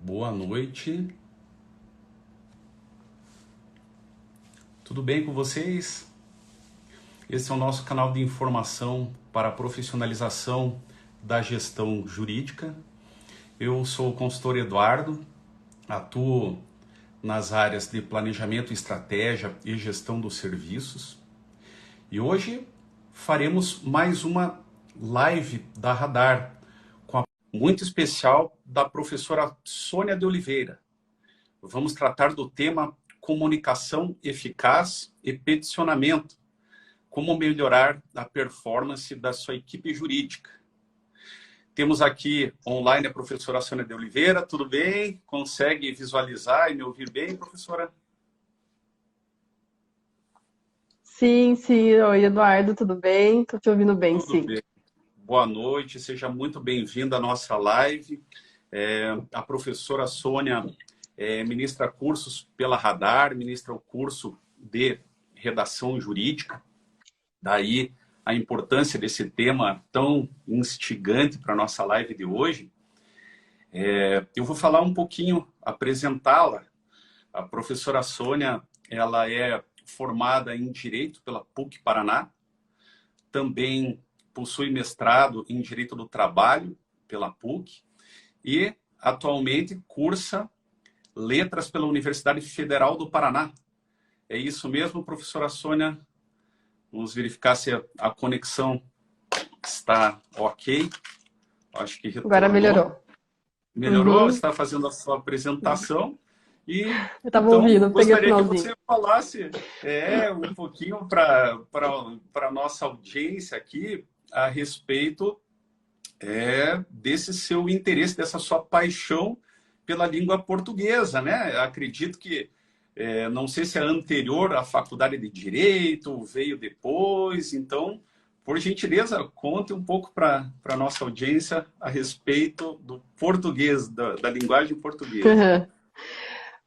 Boa noite, tudo bem com vocês? Esse é o nosso canal de informação para a profissionalização da gestão jurídica. Eu sou o consultor Eduardo, atuo nas áreas de planejamento, estratégia e gestão dos serviços. E hoje faremos mais uma live da Radar, com a muito especial da professora Sônia de Oliveira. Vamos tratar do tema comunicação eficaz e peticionamento, como melhorar a performance da sua equipe jurídica. Temos aqui online a professora Sônia de Oliveira. Tudo bem? Consegue visualizar e me ouvir bem, professora? Sim, sim. Oi, Eduardo, tudo bem? Tô te ouvindo bem, Tudo sim. bem. Boa noite, seja muito bem-vinda à nossa live. A professora Sônia ministra cursos pela Radar, ministra o curso de redação jurídica. Daí a importância desse tema tão instigante para a nossa live de hoje. Eu vou falar um pouquinho, apresentá-la. A professora Sônia, ela é formada em Direito pela PUC Paraná, também possui mestrado em Direito do Trabalho pela PUC e atualmente cursa Letras pela Universidade Federal do Paraná. É isso mesmo, professora Sônia? Vamos verificar se a conexão está ok. Acho que Agora retornou. melhorou. Melhorou? Uhum. Está fazendo a sua apresentação. E Eu tava então ouvindo, peguei o gostaria que finalzinho. você falasse um pouquinho para a nossa audiência aqui a respeito desse seu interesse, dessa sua paixão pela língua portuguesa, né? Acredito que, não sei se é anterior à faculdade de Direito, veio depois, então, por gentileza, conte um pouco para a nossa audiência a respeito do português, da linguagem portuguesa.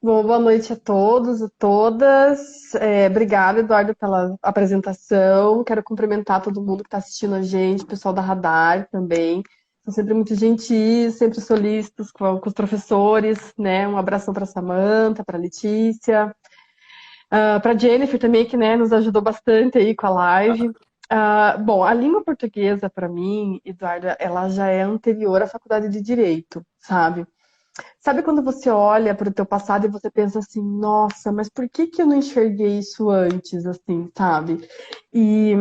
Bom, boa noite a todos e todas. Obrigada, Eduardo, pela apresentação. Quero cumprimentar todo mundo que está assistindo a gente, o pessoal da Radar também. São sempre muito gentis, sempre solícitos com os professores, né? Um abração para a Samanta, para a Letícia. Para Jennifer também, que né, nos ajudou bastante aí com a live. Bom, a língua portuguesa, para mim, Eduardo, ela já é anterior à faculdade de Direito, sabe? Sabe quando você olha para o teu passado e você pensa assim, nossa, mas por que que eu não enxerguei isso antes, assim, sabe? E,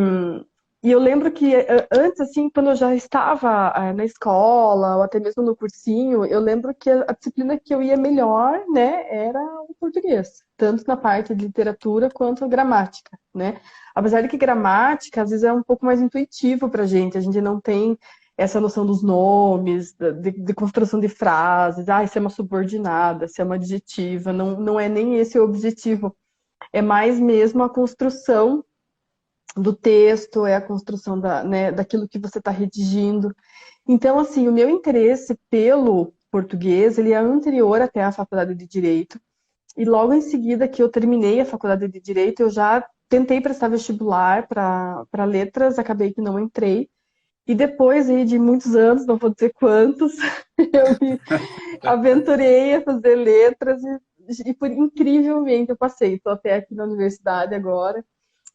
e eu lembro que antes, assim, quando eu já estava na escola ou até mesmo no cursinho, eu lembro que a disciplina que eu ia melhor, né, era o português, tanto na parte de literatura quanto a gramática, né? Apesar de que gramática às vezes é um pouco mais intuitivo para a gente não tem essa noção dos nomes, de construção de frases, se é uma subordinada, se é uma adjetiva, não é nem esse o objetivo, é mais mesmo a construção do texto, é a construção né, daquilo que você está redigindo. Então, assim, o meu interesse pelo português, ele é anterior até à faculdade de Direito, e logo em seguida que eu terminei a faculdade de Direito, eu já tentei prestar vestibular para letras, acabei que não entrei, e depois aí, de muitos anos, não vou dizer quantos, eu me aventurei a fazer letras e por incrivelmente eu passei. Estou até aqui na universidade agora.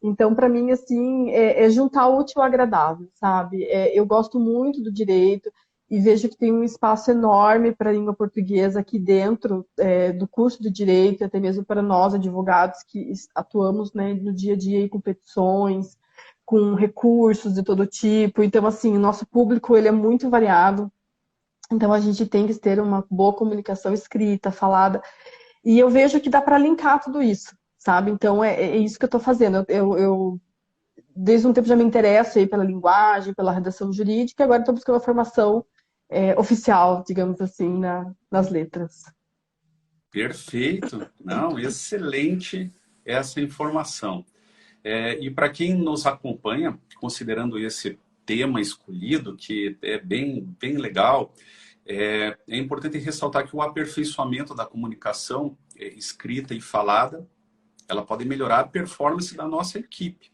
Então, para mim, assim, é juntar o útil ao agradável, sabe? Eu gosto muito do direito e vejo que tem um espaço enorme para a língua portuguesa aqui dentro do curso de direito, até mesmo para nós, advogados, que atuamos, né, no dia a dia aí, com petições, com recursos de todo tipo. Então, assim, o nosso público ele é muito variado. Então, a gente tem que ter uma boa comunicação escrita, falada. E eu vejo que dá para linkar tudo isso, sabe? Então, é isso que eu estou fazendo. Desde um tempo, já me interesso aí pela linguagem, pela redação jurídica, e agora estou buscando a formação oficial, digamos assim, nas letras. Perfeito. Não, excelente essa informação. E para quem nos acompanha, considerando esse tema escolhido, que é bem legal, é importante ressaltar que o aperfeiçoamento da comunicação escrita e falada, ela pode melhorar a performance da nossa equipe.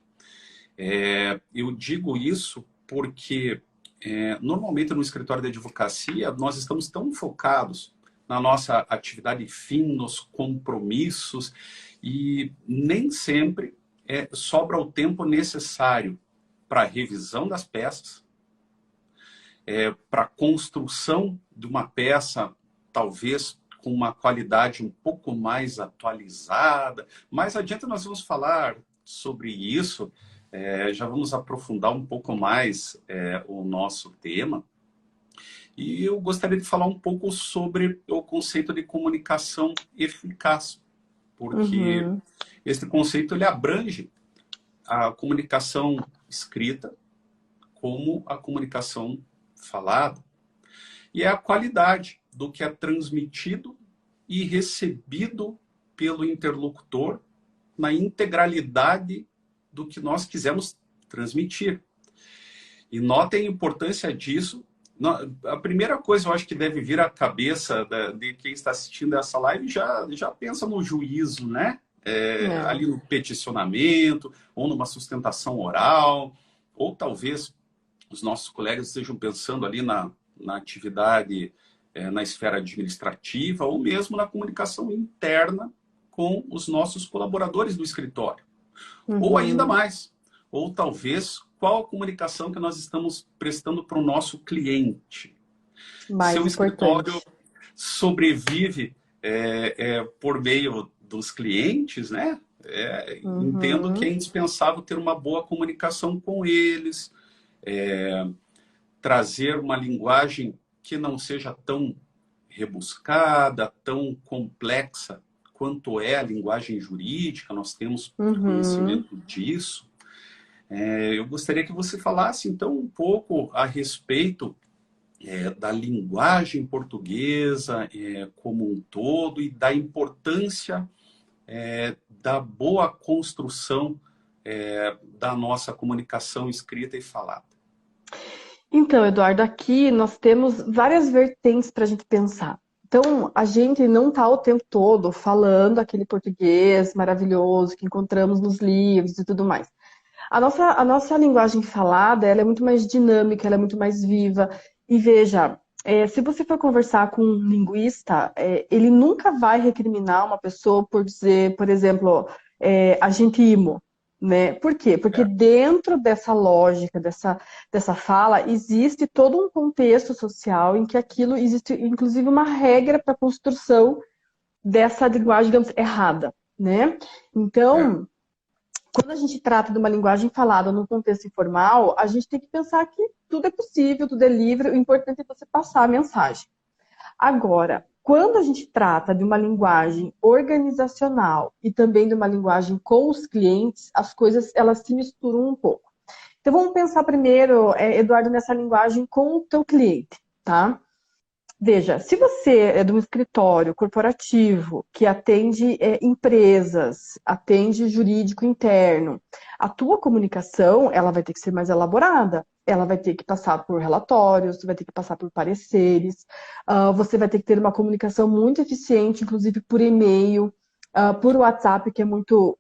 Eu digo isso porque, normalmente no escritório de advocacia, nós estamos tão focados na nossa atividade fim, nos compromissos, e nem sempre sobra o tempo necessário para a revisão das peças, para a construção de uma peça, talvez com uma qualidade um pouco mais atualizada. Mais adiante nós vamos falar sobre isso, já vamos aprofundar um pouco mais o nosso tema. E eu gostaria de falar um pouco sobre o conceito de comunicação eficaz, porque esse conceito ele abrange a comunicação escrita como a comunicação falada. E é a qualidade do que é transmitido e recebido pelo interlocutor na integralidade do que nós quisemos transmitir. E notem a importância disso. A primeira coisa, eu acho que deve vir à cabeça de quem está assistindo essa live, já pensa no juízo, né? Ali no peticionamento, ou numa sustentação oral, ou talvez os nossos colegas estejam pensando ali na atividade na esfera administrativa, ou mesmo na comunicação interna com os nossos colaboradores do escritório. Ou ainda mais, ou talvez qual a comunicação que nós estamos prestando para o nosso cliente. Seu escritório sobrevive por meio dos clientes, né? Entendo que é indispensável ter uma boa comunicação com eles, trazer uma linguagem que não seja tão rebuscada, tão complexa quanto é a linguagem jurídica, nós temos conhecimento disso. Eu gostaria que você falasse, então, um pouco a respeito da linguagem portuguesa como um todo e da importância da boa construção da nossa comunicação escrita e falada. Então, Eduardo, aqui nós temos várias vertentes para a gente pensar. Então, a gente não está o tempo todo falando aquele português maravilhoso que encontramos nos livros e tudo mais. A nossa linguagem falada, ela é muito mais dinâmica, ela é muito mais viva. E veja, se você for conversar com um linguista, ele nunca vai recriminar uma pessoa por dizer, por exemplo, agentimo, né? Por quê? Porque dentro dessa lógica, dessa fala, existe todo um contexto social em que aquilo existe, inclusive, uma regra para a construção dessa linguagem, digamos, errada, né? Então, quando a gente trata de uma linguagem falada no contexto informal, a gente tem que pensar que tudo é possível, tudo é livre, o importante é você passar a mensagem. Agora, quando a gente trata de uma linguagem organizacional e também de uma linguagem com os clientes, as coisas elas se misturam um pouco. Então vamos pensar primeiro, Eduardo, nessa linguagem com o teu cliente, tá? Veja, se você é de um escritório corporativo que atende empresas, atende jurídico interno, a tua comunicação ela vai ter que ser mais elaborada. Ela vai ter que passar por relatórios, vai ter que passar por pareceres, você vai ter que ter uma comunicação muito eficiente, inclusive por e-mail, por WhatsApp, que é muito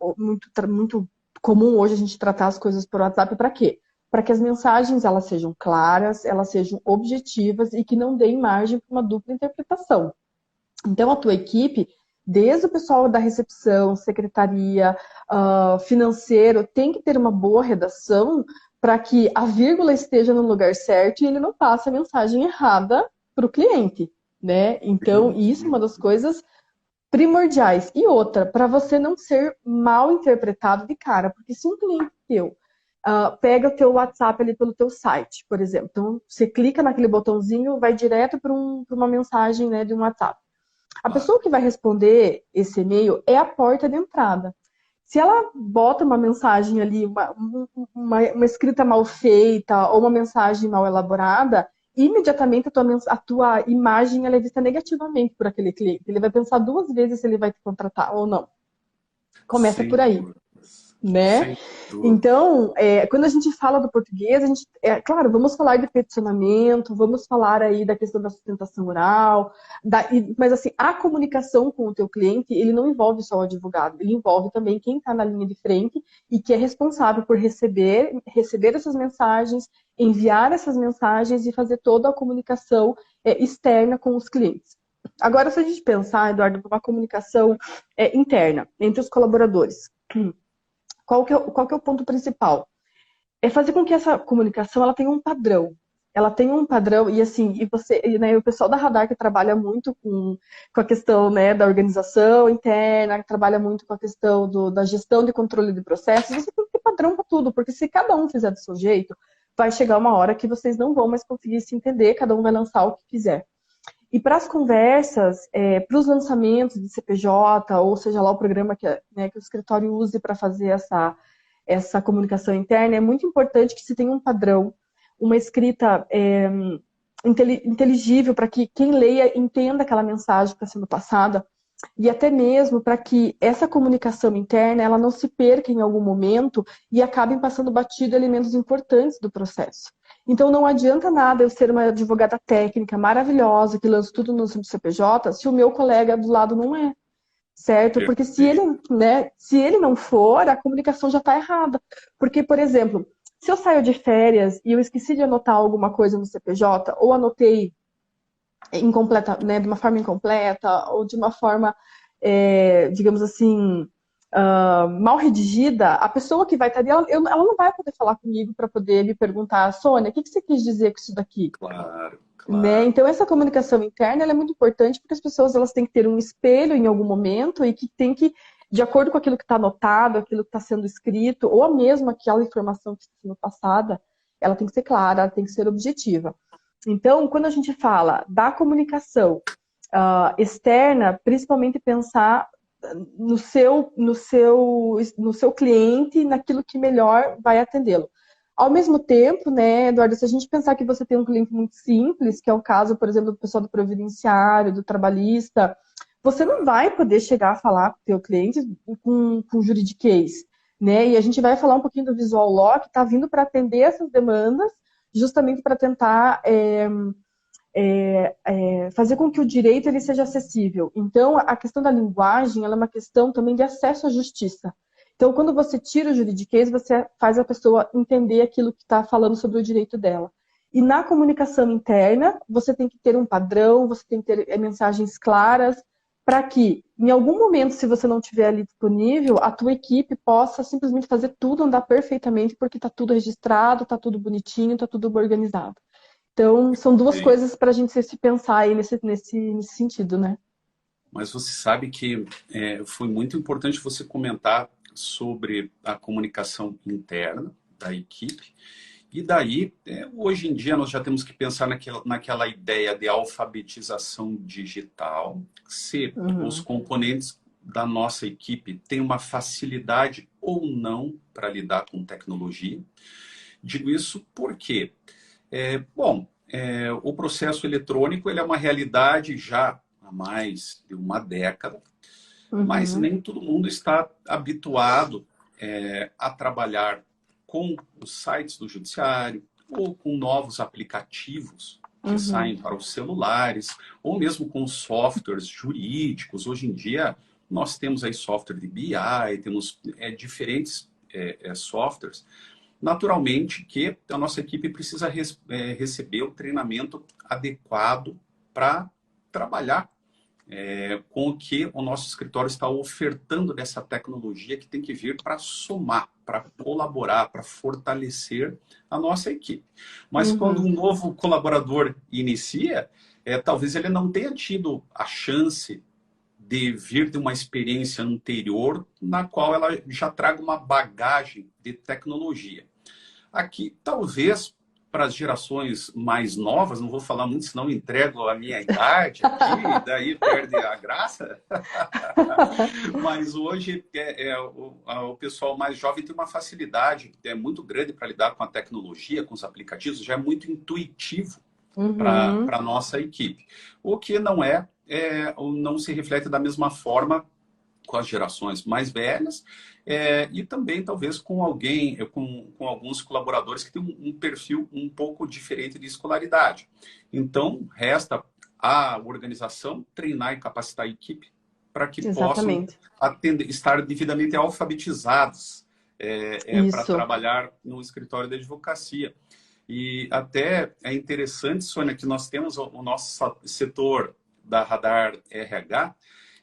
comum hoje a gente tratar as coisas por WhatsApp. Para quê? Para que as mensagens elas sejam claras, elas sejam objetivas e que não deem margem para uma dupla interpretação. Então, a tua equipe, desde o pessoal da recepção, secretaria, financeiro, tem que ter uma boa redação para que a vírgula esteja no lugar certo e ele não passe a mensagem errada para o cliente, né? Então, isso é uma das coisas primordiais. E outra, para você não ser mal interpretado de cara, porque se um cliente teu pega o teu WhatsApp ali pelo teu site, por exemplo, então você clica naquele botãozinho, vai direto para uma mensagem, né, de um WhatsApp. A pessoa que vai responder esse e-mail é a porta de entrada. Se ela bota uma mensagem ali, uma escrita mal feita ou uma mensagem mal elaborada, imediatamente a tua imagem ela é vista negativamente por aquele cliente. Ele vai pensar duas vezes se ele vai te contratar ou não. Começa por aí, né? Então, quando a gente fala do português, a gente, claro, vamos falar de peticionamento, vamos falar aí da questão da sustentação oral, mas assim, a comunicação com o teu cliente, ele não envolve só o advogado, ele envolve também quem está na linha de frente e que é responsável por receber essas mensagens, enviar essas mensagens e fazer toda a comunicação externa com os clientes. Agora, se a gente pensar, Eduardo, numa comunicação interna entre os colaboradores, qual que é o ponto principal? É fazer com que essa comunicação ela tenha um padrão. Ela tem um padrão, e assim, né, o pessoal da Radar que trabalha muito com a questão, né, da organização interna, que trabalha muito com a questão da gestão de controle de processos, você tem que ter padrão para tudo, porque se cada um fizer do seu jeito, vai chegar uma hora que vocês não vão mais conseguir se entender, cada um vai lançar o que quiser. E para as conversas, para os lançamentos de CPJ, ou seja lá o programa né, que o escritório use para fazer essa comunicação interna, é muito importante que se tenha um padrão, uma escrita inteligível para que quem leia entenda aquela mensagem que está sendo passada e até mesmo para que essa comunicação interna ela não se perca em algum momento e acabem passando batido elementos importantes do processo. Então não adianta nada eu ser uma advogada técnica maravilhosa que lança tudo no CPJ se o meu colega do lado não é. Certo? Porque se ele não for, a comunicação já está errada. Porque, por exemplo, se eu saio de férias e eu esqueci de anotar alguma coisa no CPJ, ou anotei incompleta, né, de uma forma incompleta, ou de uma forma, digamos assim, mal redigida, a pessoa que vai estar ali, ela não vai poder falar comigo para poder me perguntar, Sônia, o que você quis dizer com isso daqui? Claro, Né? claro. Então, essa comunicação interna ela é muito importante porque as pessoas elas têm que ter um espelho em algum momento e que tem que, de acordo com aquilo que está anotado, aquilo que está sendo escrito, ou mesmo aquela informação que está sendo passada, ela tem que ser clara, ela tem que ser objetiva. Então, quando a gente fala da comunicação externa, principalmente pensar no seu cliente, naquilo que melhor vai atendê-lo. Ao mesmo tempo, né, Eduardo, se a gente pensar que você tem um cliente muito simples, que é o caso, por exemplo, do pessoal do previdenciário, do trabalhista, você não vai poder chegar a falar com o teu cliente com juridiquês, né? E a gente vai falar um pouquinho do Visual Law, que está vindo para atender essas demandas, justamente para tentar fazer com que o direito ele seja acessível. Então, a questão da linguagem ela é uma questão também de acesso à justiça. Então, quando você tira o juridiquês, você faz a pessoa entender aquilo que está falando sobre o direito dela. E na comunicação interna, você tem que ter um padrão, você tem que ter mensagens claras, para que, em algum momento, se você não estiver ali disponível, a tua equipe possa simplesmente fazer tudo andar perfeitamente, porque está tudo registrado, está tudo bonitinho, está tudo organizado. Então, são duas coisas para a gente se pensar aí nesse sentido, né? Mas você sabe que foi muito importante você comentar sobre a comunicação interna da equipe. E daí, hoje em dia, nós já temos que pensar naquela ideia de alfabetização digital, se os componentes da nossa equipe têm uma facilidade ou não para lidar com tecnologia. Digo isso porque o processo eletrônico ele é uma realidade já há mais de uma década, mas nem todo mundo está habituado a trabalhar com os sites do judiciário ou com novos aplicativos que saem para os celulares, ou mesmo com softwares jurídicos. Hoje em dia, nós temos aí software de BI, temos diferentes softwares. Naturalmente que a nossa equipe precisa receber o treinamento adequado para trabalhar com o que o nosso escritório está ofertando dessa tecnologia que tem que vir para somar, para colaborar, para fortalecer a nossa equipe. Mas quando um novo colaborador inicia, talvez ele não tenha tido a chance de vir de uma experiência anterior na qual ela já traga uma bagagem de tecnologia. Aqui, talvez, para as gerações mais novas, não vou falar muito, senão entrego a minha idade aqui, daí perde a graça. Mas hoje o pessoal mais jovem tem uma facilidade muito grande para lidar com a tecnologia, com os aplicativos, já é muito intuitivo para a nossa equipe. O que não se reflete da mesma forma com as gerações mais velhas e também talvez com alguns colaboradores que têm um perfil um pouco diferente de escolaridade. Então, resta a organização treinar e capacitar a equipe para que possam estar devidamente alfabetizados para trabalhar no escritório de advocacia. E até é interessante, Sônia, que nós temos o nosso setor da Radar RH,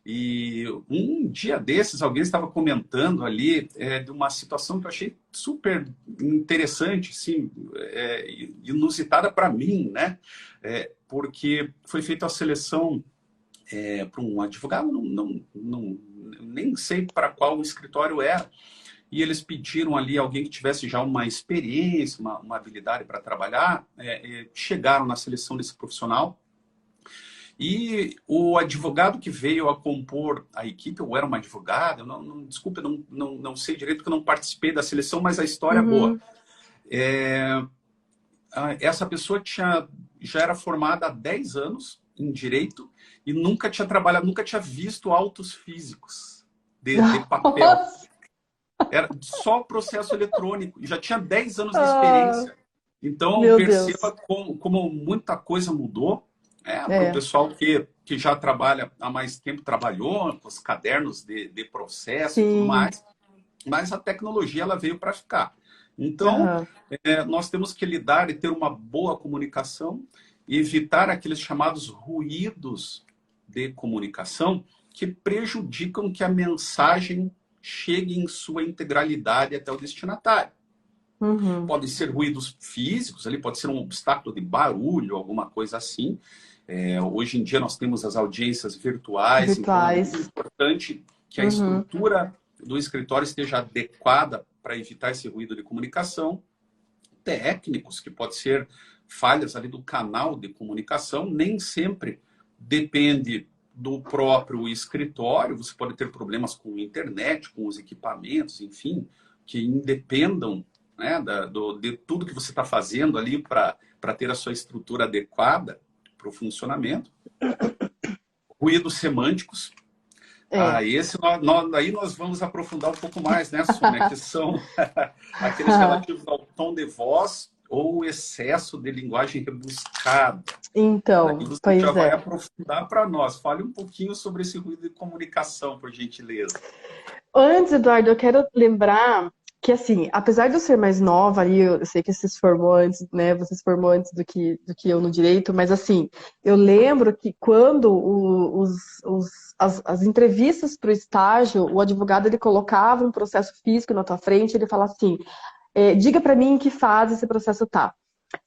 e um dia desses alguém estava comentando ali de uma situação que eu achei super interessante, assim, inusitada para mim, né? Porque foi feita a seleção para um advogado, nem sei para qual escritório era, e eles pediram ali alguém que tivesse já uma experiência, uma habilidade para trabalhar, chegaram na seleção desse profissional. E o advogado que veio a compor a equipe, ou era uma advogada, desculpa, não sei direito porque eu não participei da seleção, mas a história é boa. Essa pessoa já era formada há 10 anos em Direito e nunca tinha trabalhado, nunca tinha visto autos físicos de papel. Era só o processo eletrônico, e já tinha 10 anos de experiência. Então, Meu perceba Deus. como muita coisa mudou. Para o pessoal que já trabalha há mais tempo, trabalhou com os cadernos de processo e tudo Sim. mais, mas a tecnologia ela veio para ficar. Então, Aham. nós temos que lidar e ter uma boa comunicação e evitar aqueles chamados ruídos de comunicação que prejudicam que a mensagem chegue em sua integralidade até o destinatário. Uhum. Podem ser ruídos físicos, ali pode ser um obstáculo de barulho, alguma coisa assim. Hoje em dia nós temos as audiências virtuais, então é muito importante que a estrutura do escritório esteja adequada para evitar esse ruído de comunicação. Técnicos, que pode ser falhas ali do canal de comunicação, nem sempre depende do próprio escritório, você pode ter problemas com a internet, com os equipamentos, enfim, que independam, né, de tudo que você está fazendo ali para ter a sua estrutura adequada para o funcionamento. Ruídos semânticos. Aí nós vamos aprofundar um pouco mais, né, Sônia? Que são aqueles relativos ao tom de voz ou excesso de linguagem rebuscada. Então, Aí você pois já vai é. aprofundar para nós. Fale um pouquinho sobre esse ruído de comunicação, por gentileza. Antes, Eduardo, eu quero lembrar que, assim, apesar de eu ser mais nova ali, eu sei que você se formou antes, né? Você se formou antes do que eu no direito, mas, assim, eu lembro que quando as entrevistas para o estágio, o advogado ele colocava um processo físico na tua frente, ele falava assim: diga para mim em que fase esse processo tá.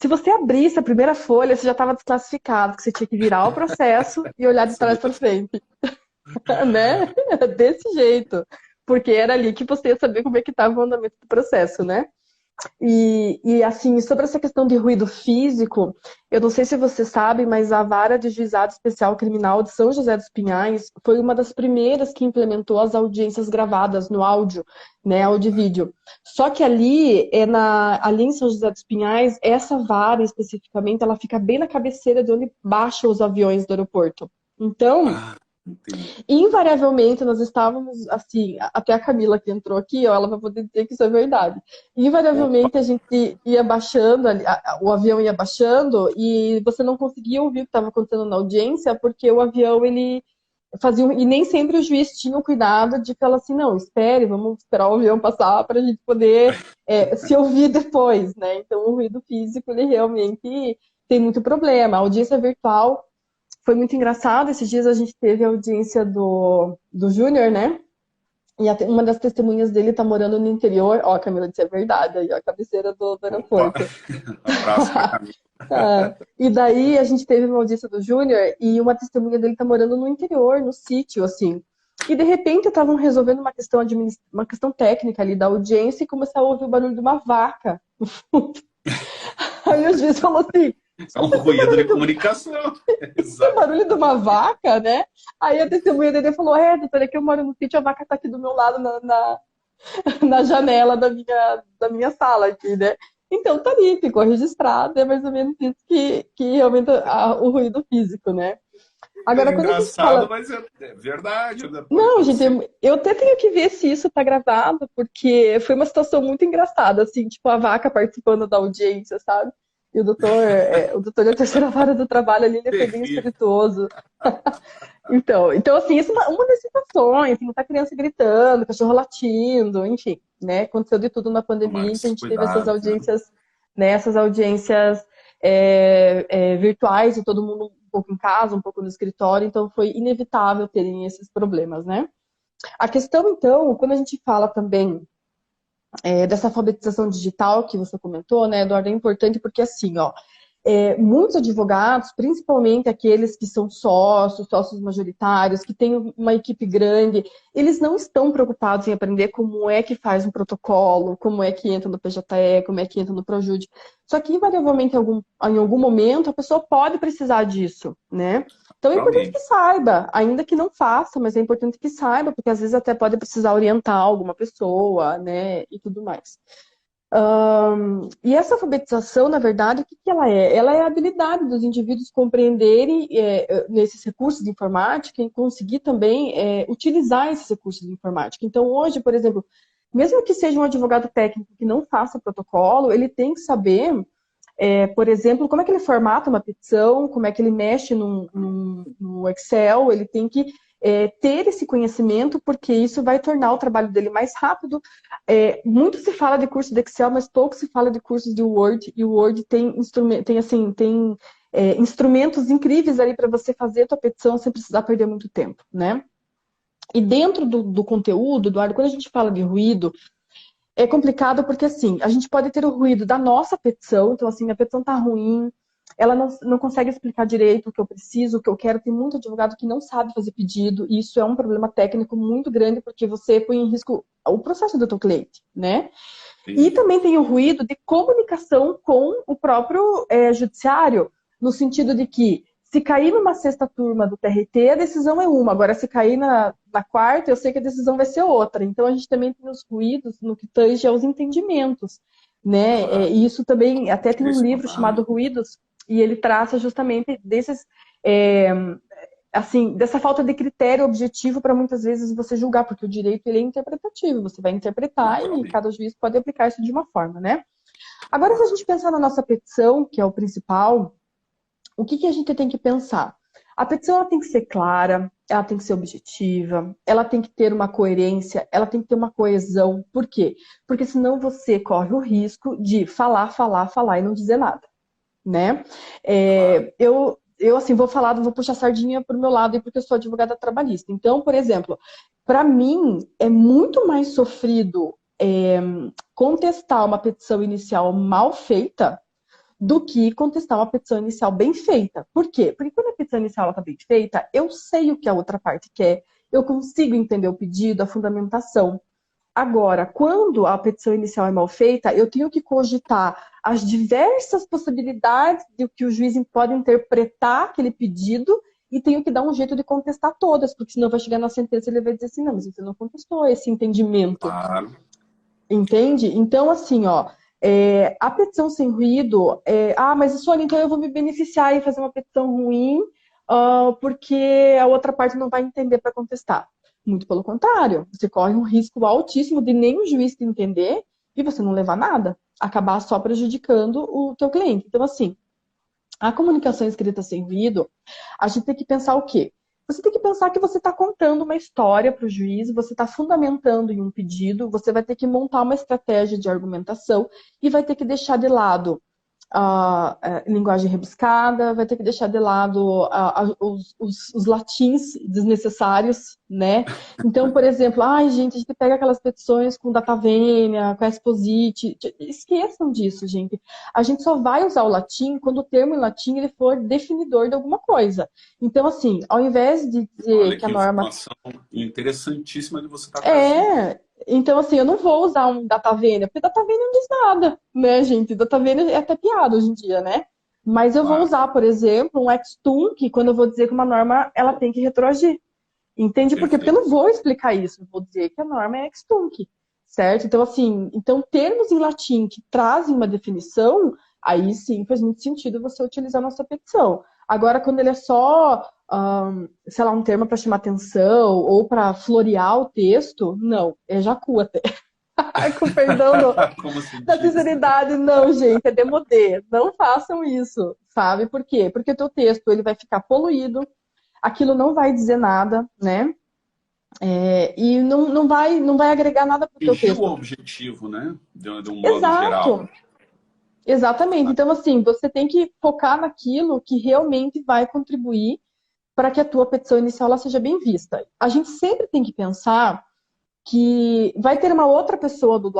Se você abrisse a primeira folha, você já estava desclassificado, que você tinha que virar o processo e olhar de trás para frente, né? Desse jeito. Porque era ali que você ia saber como é que estava o andamento do processo, né? E assim, sobre essa questão de ruído físico, eu não sei se você sabe, mas a Vara de Juizado Especial Criminal de São José dos Pinhais foi uma das primeiras que implementou as audiências gravadas no áudio, né, áudio e vídeo. Só que ali em São José dos Pinhais, essa vara especificamente, ela fica bem na cabeceira de onde baixam os aviões do aeroporto. Então, invariavelmente, nós estávamos, assim, até a Camila que entrou aqui, ó, ela vai poder dizer que isso é verdade. Invariavelmente, a gente ia baixando, o avião ia baixando, e você não conseguia ouvir o que estava acontecendo na audiência, porque o avião, ele fazia... E nem sempre o juiz tinha o cuidado de falar assim, não, espere, vamos esperar o avião passar para a gente poder se ouvir depois, né? Então, o ruído físico, ele realmente tem muito problema. A audiência virtual foi muito engraçado. Esses dias a gente teve a audiência do Júnior, né? E uma das testemunhas dele tá morando no interior. Ó, Camila, isso é verdade. Aí, ó, a cabeceira do aeroporto. Um abraço para a Camila. E daí a gente teve uma audiência do Júnior e uma testemunha dele tá morando no interior, no sítio, assim. E de repente estavam resolvendo uma questão técnica ali da audiência e começaram a ouvir o barulho de uma vaca. Aí o juiz falou assim: é um ruído de comunicação. o barulho de uma vaca, né? Aí a testemunha dele falou: doutora, é que eu moro no sítio, a vaca tá aqui do meu lado na janela da minha sala aqui, né? Então tá ali, ficou registrado, é mais ou menos isso que realmente o ruído físico, né? Agora, quando a gente fala... mas é verdade. Não, gente, eu até tenho que ver se isso tá gravado, porque foi uma situação muito engraçada, assim, tipo, a vaca participando da audiência, sabe? E o doutor da terceira vara do trabalho ali, ele foi bem espirituoso. Então, assim, isso é uma das situações, assim, tá criança gritando, cachorro latindo, enfim, né? Aconteceu de tudo na pandemia, que a gente teve essas audiências, né? Essas audiências virtuais e todo mundo um pouco em casa, um pouco no escritório, então foi inevitável terem esses problemas, né? A questão, então, quando a gente fala também dessa alfabetização digital que você comentou, né, Eduardo, é importante porque assim, ó, muitos advogados, principalmente aqueles que são sócios majoritários, que têm uma equipe grande, eles não estão preocupados em aprender como é que faz um protocolo, como é que entra no PJE, como é que entra no Projude. Só que, invariavelmente, em algum momento, a pessoa pode precisar disso, né? Então, é importante que Realmente. saiba, ainda que não faça, mas é importante que saiba, porque às vezes até pode precisar orientar alguma pessoa, né, e tudo mais. E essa alfabetização, na verdade, o que ela é? Ela é a habilidade dos indivíduos compreenderem nesses recursos de informática e conseguir também utilizar esses recursos de informática. Então, hoje, por exemplo, mesmo que seja um advogado técnico que não faça protocolo, ele tem que saber, por exemplo, como é que ele formata uma petição, como é que ele mexe no Excel, ele tem que ter esse conhecimento, porque isso vai tornar o trabalho dele mais rápido. Muito se fala de curso de Excel, mas pouco se fala de cursos de Word, e o Word tem instrumentos incríveis ali para você fazer a tua petição sem precisar perder muito tempo, né? E dentro do conteúdo, Eduardo, quando a gente fala de ruído, é complicado porque, assim, a gente pode ter o ruído da nossa petição, então, assim, minha petição está ruim, ela não consegue explicar direito o que eu preciso, o que eu quero. Tem muito advogado que não sabe fazer pedido, e isso é um problema técnico muito grande, porque você põe em risco o processo do teu cliente, né? E Entendi. também tem o ruído de comunicação com o próprio judiciário, no sentido de que se cair numa sexta turma do TRT, a decisão é uma. Agora, se cair na quarta, eu sei que a decisão vai ser outra. Então, a gente também tem os ruídos no que tange aos entendimentos, né? Claro. E isso também, até tem um livro Direcionado. chamado Ruídos, e ele traça justamente é, dessa falta de critério objetivo para muitas vezes você julgar, porque o direito ele é interpretativo, você vai interpretar e Naturalmente. cada juiz pode aplicar isso de uma forma, né? Agora, se a Claro. gente pensar na nossa petição, que é o principal, o que a gente tem que pensar? A petição ela tem que ser clara, ela tem que ser objetiva, ela tem que ter uma coerência, ela tem que ter uma coesão. Por quê? Porque senão você corre o risco de falar, falar, falar e não dizer nada, né? Claro. Eu assim, vou puxar a sardinha para o meu lado, porque eu sou advogada trabalhista. Então, por exemplo, para mim é muito mais sofrido contestar uma petição inicial mal feita do que contestar uma petição inicial bem feita. Por quê? Porque quando a petição inicial está bem feita, eu sei o que a outra parte quer, eu consigo entender o pedido, a fundamentação. Agora, quando a petição inicial é mal feita, eu tenho que cogitar as diversas possibilidades de que o juiz pode interpretar aquele pedido e tenho que dar um jeito de contestar todas, porque senão vai chegar na sentença e ele vai dizer assim, não, mas você não contestou esse entendimento. Claro. Entende? Então, assim, ó, a petição sem ruído, mas Sônia, então eu vou me beneficiar e fazer uma petição ruim, porque a outra parte não vai entender para contestar. Muito pelo contrário, você corre um risco altíssimo de nem o juiz te entender e você não levar nada, acabar só prejudicando o teu cliente. Então, assim, a comunicação escrita sem ruído, a gente tem que pensar o quê? Você tem que pensar que você está contando uma história para o juiz, você está fundamentando em um pedido, você vai ter que montar uma estratégia de argumentação e vai ter que deixar de lado a linguagem rebuscada, vai ter que deixar de lado os latins desnecessários, né? Então, por exemplo, ai, gente, a gente pega aquelas petições com data venia, com exposit, esqueçam disso, gente. A gente só vai usar o latim quando o termo em latim ele for definidor de alguma coisa. Então, assim, ao invés de dizer Olha que a que norma informação interessantíssima que você está trazendo. então, assim, eu não vou usar um DataVenia, porque DataVenia não diz nada, né, gente? DataVenia é até piada hoje em dia, né? Mas eu vou Claro. usar, por exemplo, um XTUNC quando eu vou dizer que uma norma ela tem que retroagir. Entende por quê? Porque eu não Perfeito. vou explicar isso, eu vou dizer que a norma é XTUNC, certo? Então, assim, termos em latim que trazem uma definição, aí sim faz muito sentido você utilizar a nossa petição. Agora, quando ele é só, sei lá, um termo para chamar atenção ou para florear o texto, não, é jacu até. Com perdão Como se da diz, né? sinceridade, não, gente, é demodê. Não façam isso, sabe? Por quê? Porque o teu texto ele vai ficar poluído, aquilo não vai dizer nada, né? E não vai agregar nada para o teu Atingir o texto. objetivo, né? De um modo geral. Exato. Exatamente. Então, assim, você tem que focar naquilo que realmente vai contribuir para que a tua petição inicial ela seja bem vista. A gente sempre tem que pensar que vai ter uma outra pessoa do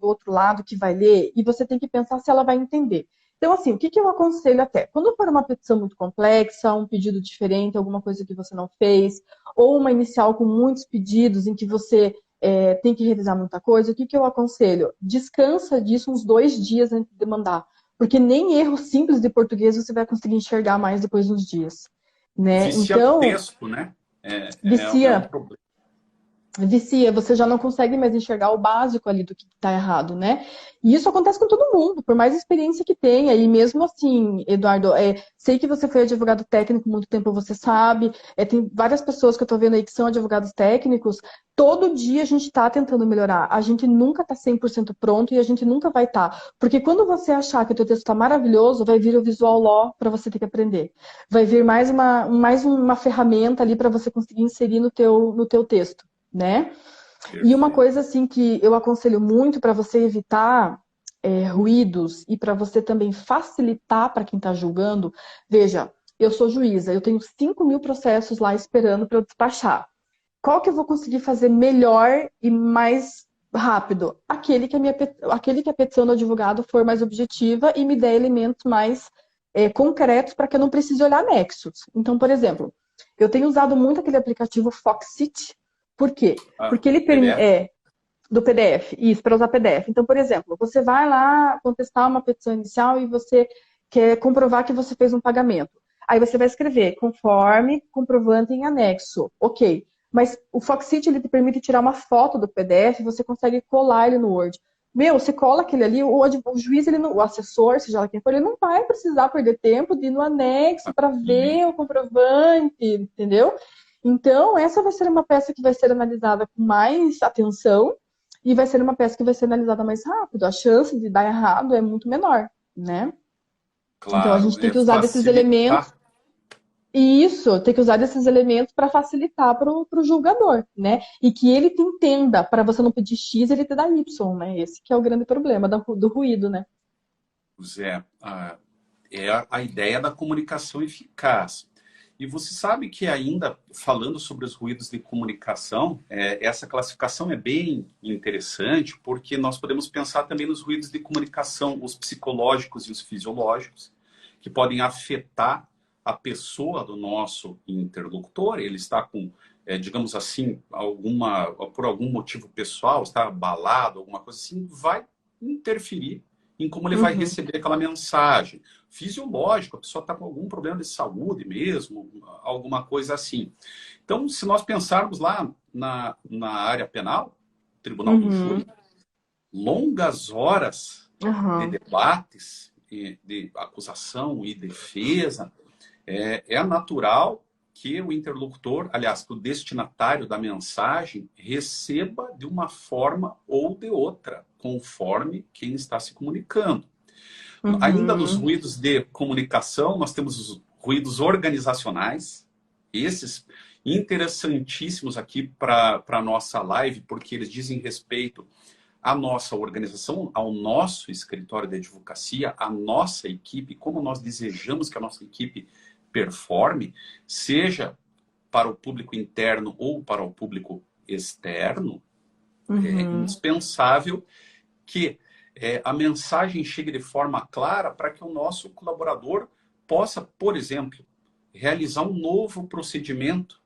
outro lado que vai ler e você tem que pensar se ela vai entender. Então, assim, o que que eu aconselho até? Quando for uma petição muito complexa, um pedido diferente, alguma coisa que você não fez, ou uma inicial com muitos pedidos em que você tem que revisar muita coisa, o que que eu aconselho? Descansa disso uns 2 dias antes de mandar, porque nem erro simples de português você vai conseguir enxergar mais depois de uns dias, né? Vicia no Então, texto, né? É um vicia. problema. Vicia, você já não consegue mais enxergar o básico ali do que está errado, né? E isso acontece com todo mundo, por mais experiência que tenha. E mesmo assim, Eduardo, sei que você foi advogado técnico muito tempo, você sabe. Tem várias pessoas que eu estou vendo aí que são advogados técnicos. Todo dia a gente está tentando melhorar. A gente nunca está 100% pronto e a gente nunca vai estar. Porque quando você achar que o teu texto está maravilhoso, vai vir o Visual Law para você ter que aprender. Vai vir mais uma ferramenta ali para você conseguir inserir no teu texto, né? E uma Perfeito. coisa assim que eu aconselho muito para você evitar ruídos e para você também facilitar para quem está julgando, veja, eu sou juíza, eu tenho 5.000 processos lá esperando para eu despachar. Qual que eu vou conseguir fazer melhor e mais rápido? Aquele que a petição do advogado for mais objetiva e me der elementos mais concretos para que eu não precise olhar anexos. Então, por exemplo, eu tenho usado muito aquele aplicativo Foxit. Por quê? Ah, Porque ele PDF? permite. Do PDF, isso, para usar PDF. Então, por exemplo, você vai lá contestar uma petição inicial e você quer comprovar que você fez um pagamento. Aí você vai escrever conforme comprovante em anexo. Ok. Mas o Foxit ele te permite tirar uma foto do PDF e você consegue colar ele no Word. Meu, você cola aquele ali, o juiz, ele não, o assessor, seja lá quem for, ele não vai precisar perder tempo de ir no anexo para E ver o comprovante, entendeu? Então, essa vai ser uma peça que vai ser analisada com mais atenção e vai ser uma peça que vai ser analisada mais rápido. A chance de dar errado é muito menor, né? Então a claro, gente tem que usar desses elementos. facilitar. E isso, tem que usar desses elementos para facilitar para o julgador, né? E que ele te entenda, para você não pedir X, ele te dá Y, né? Esse que é o grande problema do ruído, né? Zé, é a ideia da comunicação eficaz. E você sabe que ainda falando sobre os ruídos de comunicação, essa classificação é bem interessante, porque nós podemos pensar também nos ruídos de comunicação, os psicológicos e os fisiológicos, que podem afetar a pessoa do nosso interlocutor. Ele está com, digamos assim, por algum motivo pessoal, está abalado, alguma coisa assim, vai interferir em como ele vai Uhum, receber aquela mensagem. Fisiológico, a pessoa está com algum problema de saúde mesmo, alguma coisa assim. Então, se nós pensarmos lá na área penal, tribunal do júri, uhum, longas horas de uhum, debates, de acusação e defesa, é natural que o interlocutor, aliás, que o destinatário da mensagem receba de uma forma ou de outra, conforme quem está se comunicando. Ainda nos uhum, ruídos de comunicação, nós temos os ruídos organizacionais, esses interessantíssimos aqui para a nossa live, porque eles dizem respeito à nossa organização, ao nosso escritório de advocacia, à nossa equipe, como nós desejamos que a nossa equipe performe, seja para o público interno ou para o público externo. É uhum, indispensável que a mensagem chegue de forma clara para que o nosso colaborador possa, por exemplo, realizar um novo procedimento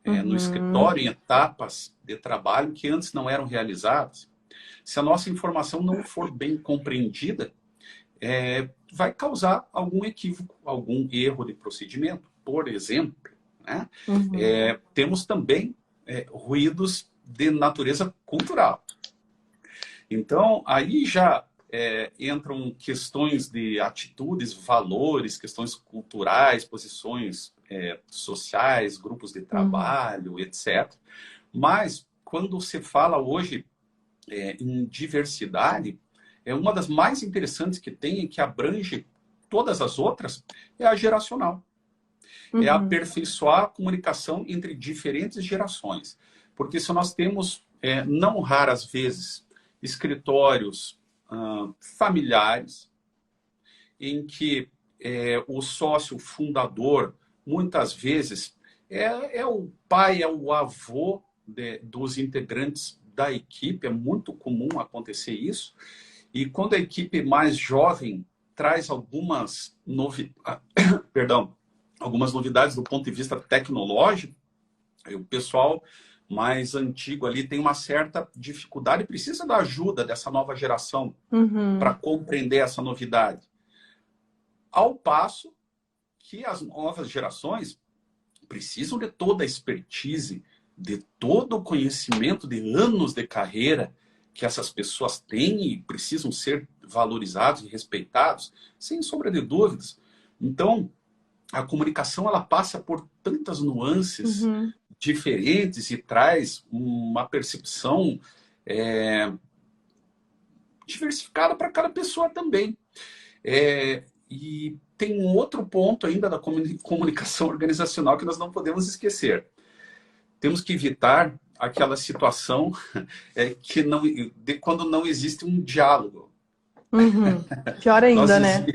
no uhum, escritório, em etapas de trabalho que antes não eram realizadas. Se a nossa informação não for bem compreendida, vai causar algum equívoco, algum erro de procedimento. Por exemplo, né? uhum, Temos também ruídos de natureza cultural. Então, aí já entram questões de atitudes, valores, questões culturais, posições sociais, grupos de uhum, trabalho, etc. Mas, quando se fala hoje em diversidade, uma das mais interessantes que tem e que abrange todas as outras é a geracional. É uhum, aperfeiçoar a comunicação entre diferentes gerações. Porque se nós temos, não raras vezes, escritórios familiares, em que o sócio fundador, muitas vezes, é o pai, é o avô dos integrantes da equipe, é muito comum acontecer isso. E quando a equipe mais jovem traz algumas novidades do ponto de vista tecnológico, o pessoal mais antigo ali tem uma certa dificuldade e precisa da ajuda dessa nova geração para compreender essa novidade. Ao passo que as novas gerações precisam de toda a expertise, de todo o conhecimento de anos de carreira que essas pessoas têm e precisam ser valorizados e respeitados, sem sombra de dúvidas. Então, a comunicação ela passa por tantas nuances diferentes e traz uma percepção diversificada para cada pessoa também. E tem um outro ponto ainda da comunicação organizacional que nós não podemos esquecer. Temos que evitar aquela situação quando não existe um diálogo. Pior ainda, né?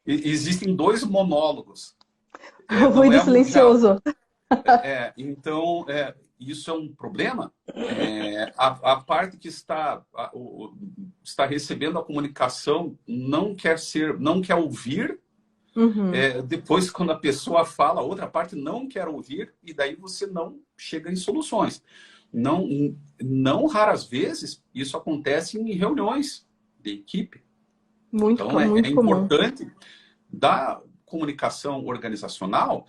Existem dois monólogos. O ruído silencioso. Então, isso é um problema. A parte que está recebendo a comunicação não quer ouvir. Depois, quando a pessoa fala, a outra parte não quer ouvir, e daí você não chega em soluções. Não raras vezes, isso acontece em reuniões de equipe. Então, é importante da comunicação organizacional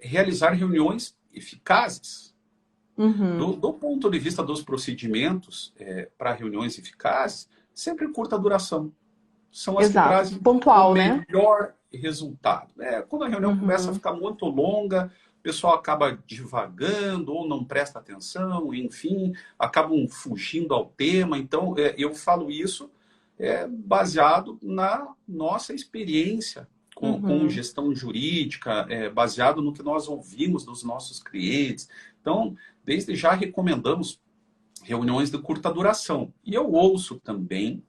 realizar reuniões eficazes. Do ponto de vista dos procedimentos para reuniões eficazes, sempre curta duração. São as que trazem pontual, o melhor resultado. Quando a reunião começa a ficar muito longa, o pessoal acaba divagando ou não presta atenção, enfim, acabam fugindo ao tema. Então, eu falo isso baseado na nossa experiência com gestão jurídica, baseado no que nós ouvimos dos nossos clientes. Então, desde já recomendamos reuniões de curta duração. E eu ouço também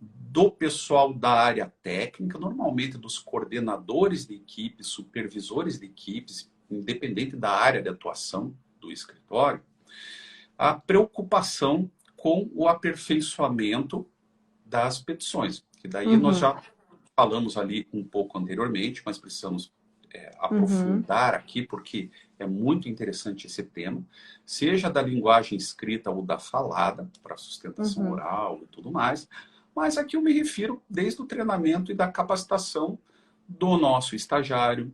do pessoal da área técnica, normalmente dos coordenadores de equipes, supervisores de equipes, independente da área de atuação do escritório, a preocupação com o aperfeiçoamento das petições. Que daí nós já falamos ali um pouco anteriormente, mas precisamos aprofundar aqui, porque é muito interessante esse tema, seja da linguagem escrita ou da falada, para sustentação oral e tudo mais, mas aqui eu me refiro desde o treinamento e da capacitação do nosso estagiário,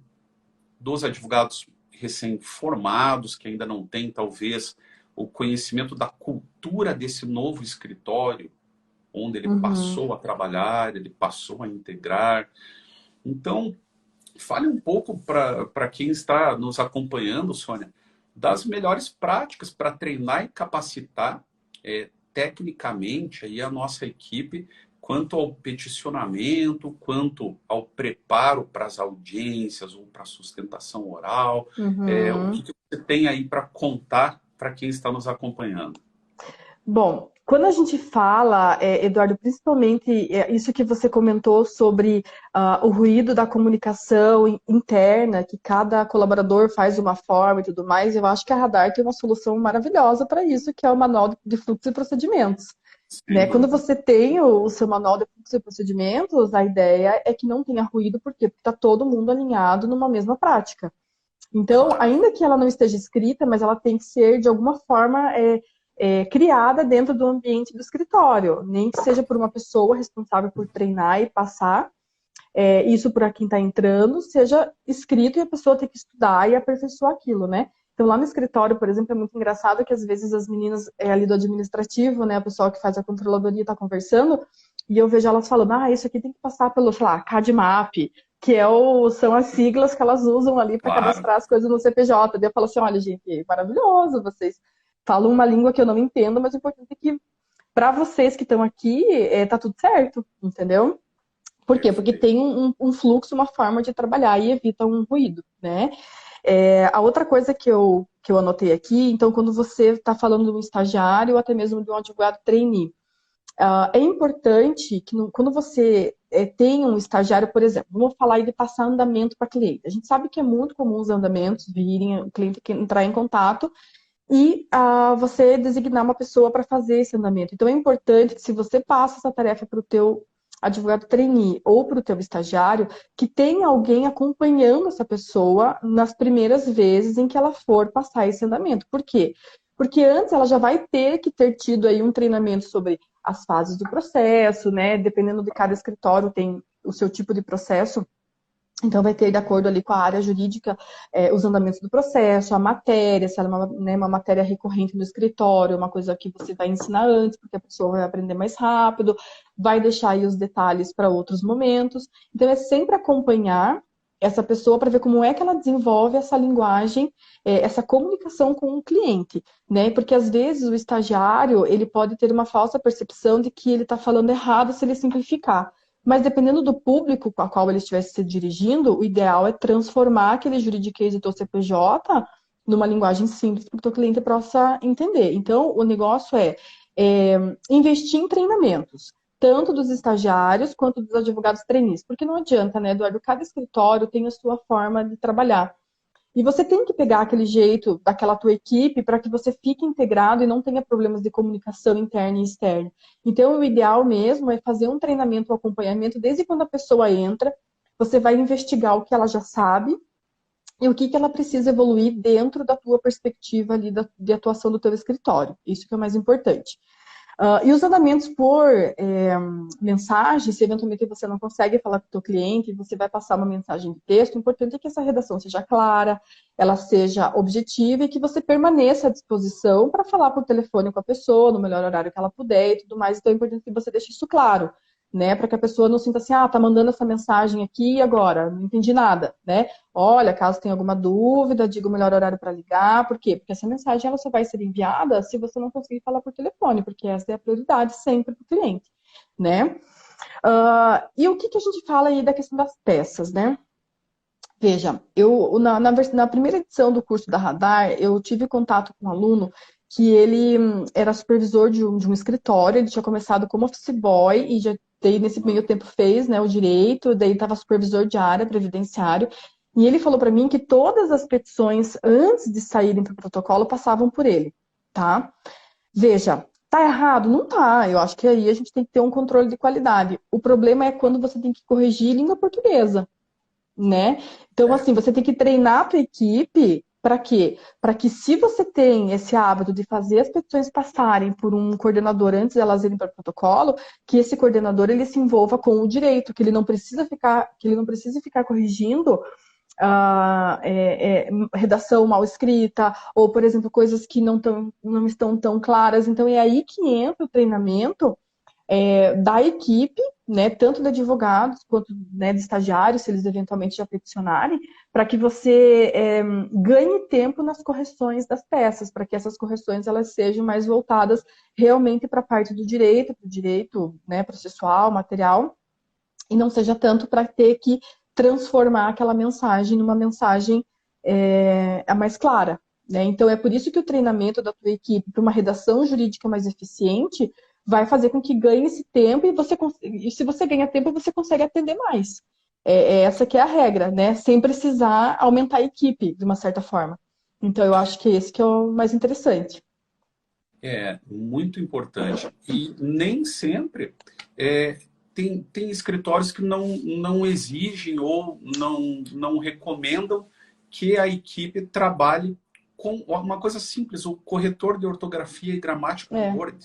dos advogados recém-formados, que ainda não têm, talvez, o conhecimento da cultura desse novo escritório, onde ele passou a trabalhar, ele passou a integrar. Então, fale um pouco para quem está nos acompanhando, Sônia, das melhores práticas para treinar e capacitar tecnicamente aí a nossa equipe quanto ao peticionamento, quanto ao preparo para as audiências ou para a sustentação oral. O que você tem aí para contar para quem está nos acompanhando? Bom, quando a gente fala, Eduardo, principalmente isso que você comentou sobre o ruído da comunicação interna, que cada colaborador faz uma forma e tudo mais, eu acho que a Radar tem uma solução maravilhosa para isso, que é o Manual de Fluxos e Procedimentos. Né? Quando você tem o seu Manual de Fluxos e Procedimentos, a ideia é que não tenha ruído, por quê? Porque está todo mundo alinhado numa mesma prática. Então, ainda que ela não esteja escrita, mas ela tem que ser, de alguma forma, criada dentro do ambiente do escritório, nem que seja por uma pessoa responsável por treinar e passar isso para quem está entrando, seja escrito e a pessoa tem que estudar e aperfeiçoar aquilo, né? Então, lá no escritório, por exemplo, é muito engraçado que às vezes as meninas ali do administrativo, né, a pessoa que faz a controladoria está conversando, e eu vejo elas falando, isso aqui tem que passar pelo, sei lá, CADMAP, que são as siglas que elas usam ali para cadastrar as coisas no CPJ. Daí eu falo assim, olha, gente, maravilhoso, vocês falam uma língua que eu não entendo, mas o importante é que, para vocês que estão aqui, tá tudo certo, entendeu? Por quê? Porque tem um fluxo, uma forma de trabalhar e evita um ruído, né? A outra coisa que eu anotei aqui, então, quando você está falando de um estagiário ou até mesmo de um advogado trainee, é importante que quando você tem um estagiário, por exemplo, vamos falar aí de passar andamento para cliente. A gente sabe que é muito comum os andamentos virem, o cliente entrar em contato e você designar uma pessoa para fazer esse andamento. Então, é importante que se você passa essa tarefa para o teu advogado trainee ou para o teu estagiário, que tenha alguém acompanhando essa pessoa nas primeiras vezes em que ela for passar esse andamento. Por quê? Porque antes ela já vai ter tido aí um treinamento sobre as fases do processo, né? Dependendo de cada escritório, tem o seu tipo de processo. Então, vai ter, de acordo ali com a área jurídica, os andamentos do processo, a matéria, se ela é uma matéria recorrente no escritório, uma coisa que você vai ensinar antes, porque a pessoa vai aprender mais rápido, vai deixar aí os detalhes para outros momentos. Então, é sempre acompanhar essa pessoa para ver como é que ela desenvolve essa linguagem, essa comunicação com o cliente, né? Porque, às vezes, o estagiário, ele pode ter uma falsa percepção de que ele está falando errado se ele simplificar. Mas dependendo do público a qual ele estivesse se dirigindo, o ideal é transformar aquele juridiquês do CPJ numa linguagem simples para que o cliente possa entender. Então, o negócio é investir em treinamentos, tanto dos estagiários quanto dos advogados trainees. Porque não adianta, né, Eduardo? Cada escritório tem a sua forma de trabalhar. E você tem que pegar aquele jeito daquela tua equipe para que você fique integrado e não tenha problemas de comunicação interna e externa. Então, o ideal mesmo é fazer um treinamento, um acompanhamento, desde quando a pessoa entra, você vai investigar o que ela já sabe e o que ela precisa evoluir dentro da tua perspectiva ali de atuação do teu escritório. Isso que é o mais importante. E os andamentos por mensagem, se eventualmente você não consegue falar com o teu cliente, você vai passar uma mensagem de texto, o importante é que essa redação seja clara, ela seja objetiva e que você permaneça à disposição para falar por telefone com a pessoa, no melhor horário que ela puder e tudo mais. Então é importante que você deixe isso claro, né? Para que a pessoa não sinta assim, tá mandando essa mensagem aqui e agora, não entendi nada, né? Olha, caso tenha alguma dúvida, diga o melhor horário para ligar. Por quê? Porque essa mensagem ela só vai ser enviada se você não conseguir falar por telefone, porque essa é a prioridade sempre para o cliente, né? E o que a gente fala aí da questão das peças, né? Veja, na primeira edição do curso da Radar, eu tive contato com um aluno que ele era supervisor de um escritório, ele tinha começado como office boy e já daí nesse meio tempo fez, né, o direito, daí estava supervisor de área, previdenciário, e ele falou para mim que todas as petições antes de saírem para o protocolo passavam por ele, tá? Veja, tá errado? Não tá. Eu acho que aí a gente tem que ter um controle de qualidade. O problema é quando você tem que corrigir língua portuguesa, né? Então, assim, você tem que treinar a tua equipe para quê? Para que se você tem esse hábito de fazer as petições passarem por um coordenador antes de elas irem para o protocolo, que esse coordenador ele se envolva com o direito, que ele não precise ficar corrigindo redação mal escrita, ou, por exemplo, coisas que não estão tão claras. Então, é aí que entra o treinamento da equipe, né, tanto de advogados quanto, né, de estagiários, se eles eventualmente já peticionarem, para que você ganhe tempo nas correções das peças, para que essas correções elas sejam mais voltadas realmente para a parte do direito, para o direito, né, processual, material, e não seja tanto para ter que transformar aquela mensagem numa mensagem a mais clara, né? Então, é por isso que o treinamento da tua equipe para uma redação jurídica mais eficiente vai fazer com que ganhe esse tempo e se você ganha tempo, você consegue atender mais. Essa que é a regra, né? Sem precisar aumentar a equipe, de uma certa forma. Então, eu acho que esse que é o mais interessante. É muito importante. E nem sempre tem escritórios que não exigem ou não recomendam que a equipe trabalhe com uma coisa simples, o corretor de ortografia e gramática do É, Word.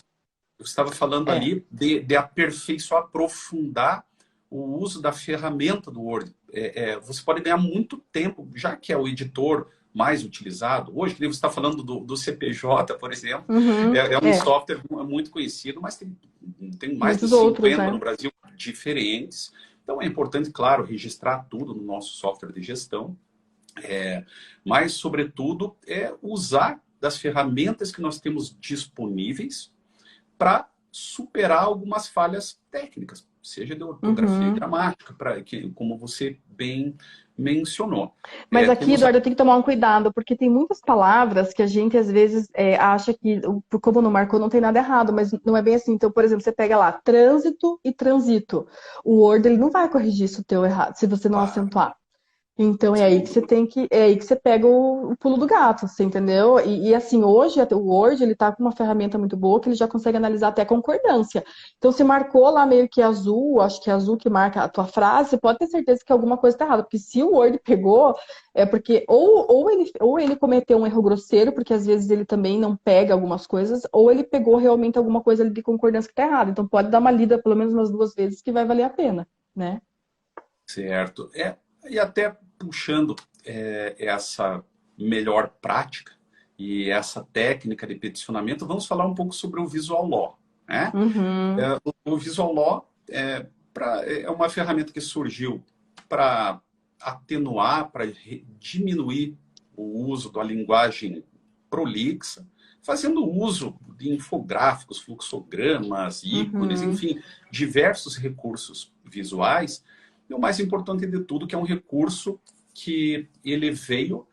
Eu estava falando é. ali de aperfeiçoar, aprofundar o uso da ferramenta do Word. Você pode ganhar muito tempo, já que é o editor mais utilizado. Hoje, que você está falando do CPJ, por exemplo, Uhum, é um software muito conhecido, mas tem mais de muitos outros, 50 no né? Brasil diferentes. Então, é importante, claro, registrar tudo no nosso software de gestão, mas, sobretudo, usar das ferramentas que nós temos disponíveis para superar algumas falhas técnicas, seja de ortografia e Uhum, gramática, como você bem mencionou. Mas aqui, Temos a... Eduardo, eu tenho que tomar um cuidado, porque tem muitas palavras que a gente, às vezes, acha que, como não marcou, não tem nada errado, mas não é bem assim. Então, por exemplo, você pega lá, trânsito e transito. O Word, ele não vai corrigir isso teu errado, se você não Claro, acentuar. Então é aí sem que você dúvida. tem que, é aí que você pega o pulo do gato, você entendeu? E assim, hoje até o Word, ele tá com uma ferramenta muito boa que ele já consegue analisar até concordância. Então se marcou lá meio que azul, acho que é azul que marca a tua frase, você pode ter certeza que alguma coisa tá errada, porque se o Word pegou, é porque ou ele cometeu um erro grosseiro, porque às vezes ele também não pega algumas coisas, ou ele pegou realmente alguma coisa ali de concordância que tá errada. Então pode dar uma lida pelo menos umas 2 vezes que vai valer a pena, né? Certo. E até puxando essa melhor prática e essa técnica de peticionamento, vamos falar um pouco sobre o Visual Law, né? Uhum, O Visual Law é uma ferramenta que surgiu para atenuar, para diminuir o uso da linguagem prolixa, fazendo uso de infográficos, fluxogramas, ícones, uhum. enfim, diversos recursos visuais. E o mais importante de tudo, que é um recurso que ele veio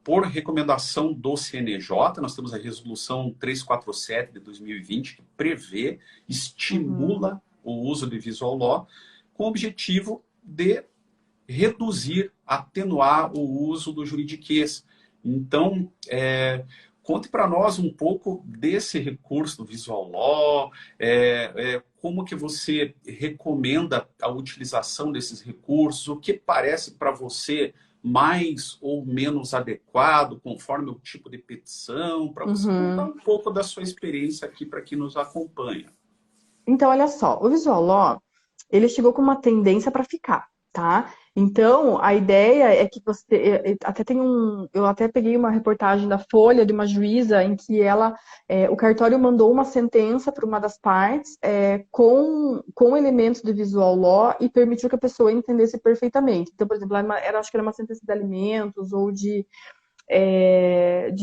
por recomendação do CNJ. Nós temos a resolução 347 de 2020, que prevê, Uhum. estimula o uso de Visual Law, com o objetivo de reduzir, atenuar o uso do juridiquês. Então, conte para nós um pouco desse recurso do Visual Law, como que você recomenda a utilização desses recursos, o que parece para você mais ou menos adequado, conforme o tipo de petição, para você contar Uhum. um pouco da sua experiência aqui para quem nos acompanha. Então, olha só, o Visual Law, ele chegou com uma tendência para ficar, tá? Então, a ideia é que você, até tem eu até peguei uma reportagem da Folha de uma juíza em que o cartório mandou uma sentença para uma das partes com elementos do Visual Law e permitiu que a pessoa entendesse perfeitamente. Então, por exemplo, acho que era uma sentença de alimentos ou de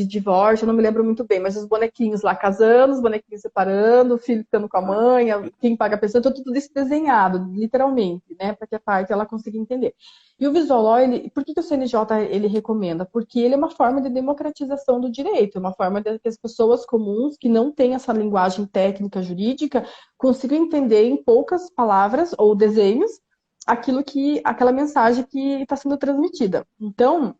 divórcio, eu não me lembro muito bem, mas os bonequinhos lá casando, os bonequinhos separando, o filho ficando com a mãe, quem paga a pessoa, então tudo isso desenhado, literalmente, né, para que a parte ela consiga entender. E o Visual Law, por que o CNJ ele recomenda? Porque ele é uma forma de democratização do direito, é uma forma de que as pessoas comuns que não têm essa linguagem técnica jurídica consigam entender em poucas palavras ou desenhos aquela mensagem que está sendo transmitida. Então,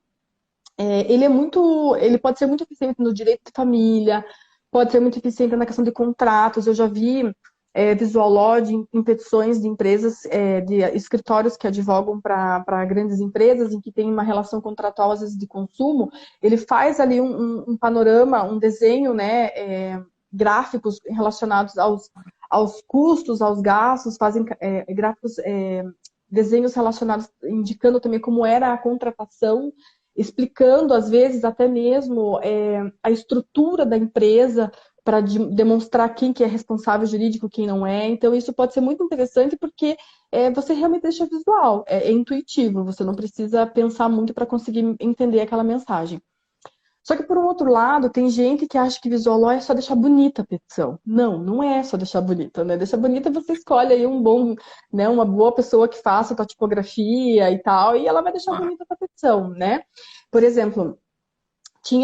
ele pode ser muito eficiente no direito de família, pode ser muito eficiente na questão de contratos. Eu já vi visual law em petições de empresas, de escritórios que advogam para grandes empresas, em que tem uma relação contratual, às vezes, de consumo. Ele faz ali um panorama, um desenho, né, gráficos relacionados aos custos, aos gastos, fazem gráficos, desenhos relacionados, indicando também como era a contratação, explicando, às vezes, até mesmo a estrutura da empresa para demonstrar quem que é responsável jurídico, quem não é. Então, isso pode ser muito interessante porque você realmente deixa visual, é intuitivo, você não precisa pensar muito para conseguir entender aquela mensagem. Só que, por um outro lado, tem gente que acha que visual law é só deixar bonita a petição. Não, não é só deixar bonita, né? Deixar bonita você escolhe aí né, uma boa pessoa que faça a tua tipografia e tal, e ela vai deixar Ah, bonita a tua petição, né? Por exemplo,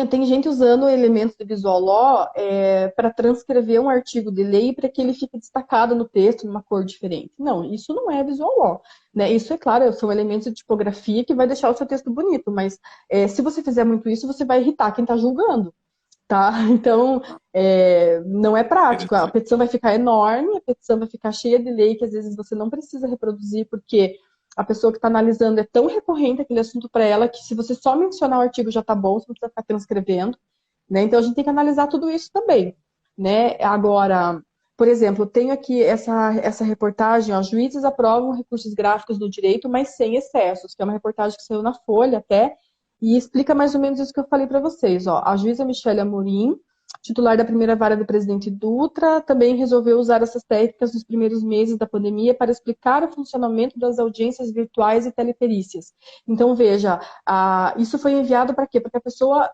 tem gente usando elementos do Visual Law para transcrever um artigo de lei para que ele fique destacado no texto numa cor diferente. Não, isso não é Visual Law, né? Isso, é claro, são elementos de tipografia que vai deixar o seu texto bonito, mas se você fizer muito isso, você vai irritar quem está julgando, tá? Então, não é prático. A interessante. petição vai ficar enorme, a petição vai ficar cheia de lei que às vezes você não precisa reproduzir, porque a pessoa que está analisando é tão recorrente aquele assunto para ela que se você só mencionar o artigo já está bom, você não precisa ficar transcrevendo, né? Então, a gente tem que analisar tudo isso também, né? Agora, por exemplo, tenho aqui essa reportagem, ó, juízes aprovam recursos gráficos do direito, mas sem excessos, que é uma reportagem que saiu na Folha até, e explica mais ou menos isso que eu falei para vocês. Ó. A juíza Michele Amorim, titular da primeira vara do presidente Dutra, também resolveu usar essas técnicas nos primeiros meses da pandemia para explicar o funcionamento das audiências virtuais e teleperícias. Então, veja, isso foi enviado para quê? Para que a pessoa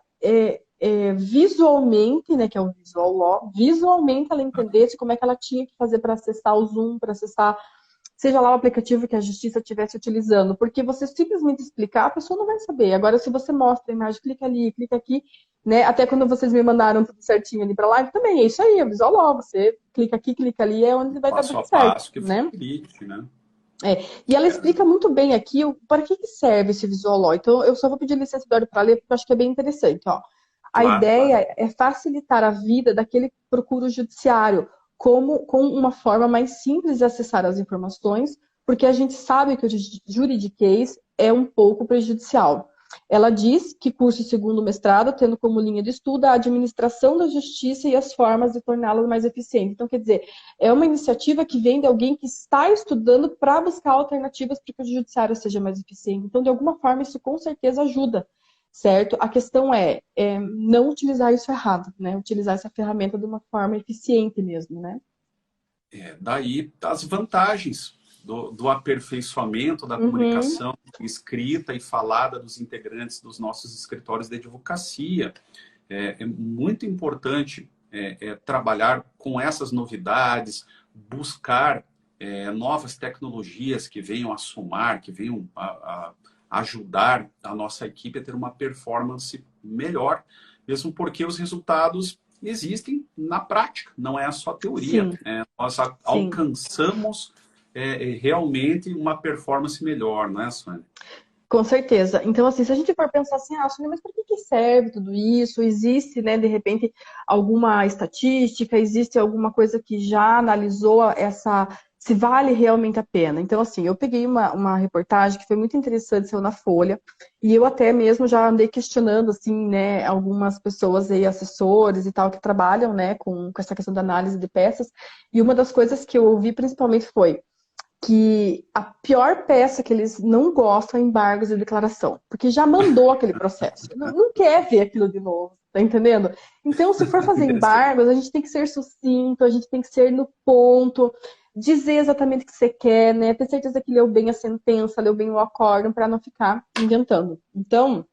visualmente, né, que é o visual law, visualmente ela entendesse como é que ela tinha que fazer para acessar o Zoom, para acessar seja lá o aplicativo que a justiça estivesse utilizando, porque você simplesmente explicar, a pessoa não vai saber. Agora, se você mostra a imagem, clica ali, clica aqui, né? Até quando vocês me mandaram tudo certinho ali para live, também é isso aí, é visual logo. Você clica aqui, clica ali, é onde vai estar Passo tudo a certo, passo que né? facilite, né? E ela explica muito bem aqui para que serve esse visual law. Então, eu só vou pedir licença do Eduardo para ler, porque eu acho que é bem interessante. Ó. A Claro, claro. ideia é facilitar a vida daquele que procura o judiciário com uma forma mais simples de acessar as informações, porque a gente sabe que o juridiquês é um pouco prejudicial. Ela diz que cursa o segundo mestrado, tendo como linha de estudo a administração da justiça e as formas de torná-la mais eficiente. Então, quer dizer, é uma iniciativa que vem de alguém que está estudando para buscar alternativas para que o judiciário seja mais eficiente. Então, de alguma forma, isso com certeza ajuda, certo? A questão é não utilizar isso errado, né? Utilizar essa ferramenta de uma forma eficiente mesmo, né? Daí as vantagens do aperfeiçoamento da Uhum, comunicação escrita e falada dos integrantes dos nossos escritórios de advocacia. É muito importante trabalhar com essas novidades, buscar novas tecnologias que venham a somar, que venham a ajudar a nossa equipe a ter uma performance melhor, mesmo porque os resultados existem na prática, não é só teoria. sim, Nós sim. alcançamos realmente uma performance melhor, não é, Sônia? Com certeza. Então, assim, se a gente for pensar assim, Sônia, mas para que serve tudo isso? Existe, né, de repente, alguma estatística, existe alguma coisa que já analisou se vale realmente a pena? Então, assim, eu peguei uma reportagem que foi muito interessante, saiu na Folha, e eu até mesmo já andei questionando, assim, né, algumas pessoas aí, assessores e tal, que trabalham, né, com essa questão da análise de peças, e uma das coisas que eu ouvi principalmente foi que a pior peça que eles não gostam é embargos de declaração, porque já mandou aquele processo. Não quer ver aquilo de novo, tá entendendo? Então, se for fazer Interessante. embargos, a gente tem que ser sucinto, a gente tem que ser no ponto, dizer exatamente o que você quer, né? Ter certeza que leu bem a sentença, leu bem o acórdão, para não ficar inventando. Então,